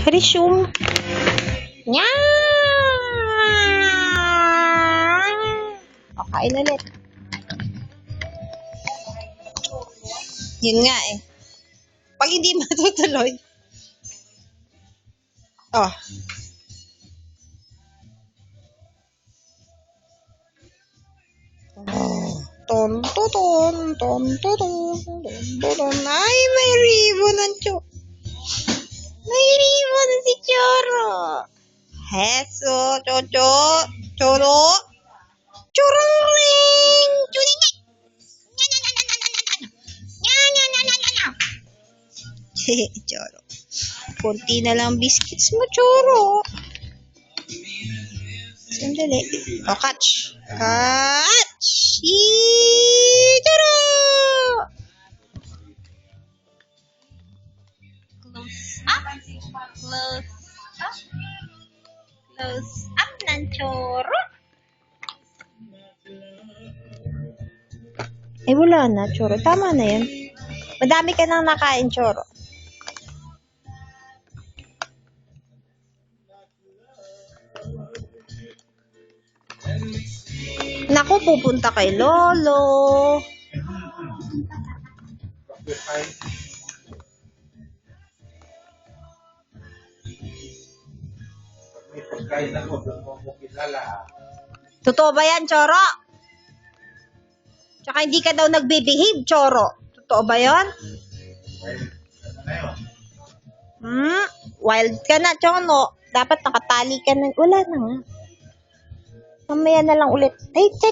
Resume. Nya! O, kain ulit. Yun nga eh. Pag hindi matutuloy. Oh. Ton, ton, ton, ton, ton, ton. Ay, may ribbon ang May ribbon si Choro. Heso, Chocho, Choro. Churuling! Churing! Choro. Kunti na lang biscuits mo, Choro. Sandali. O, catch. Catch! Choro! Close up. Close up. Close up ng Choro. Eh, wala na, Choro. Tama na yan. Madami ka nang nakain, Choro. Naku, pupunta kay Lolo. Totoo ba yan, Choro? Tsaka hindi ka daw nagbe-behave, Choro. Totoo ba yan? Wild ka na, Chono. Dapat nakatali ka na. Wala na nga. Mamaya na lang ulit. Ay, cha.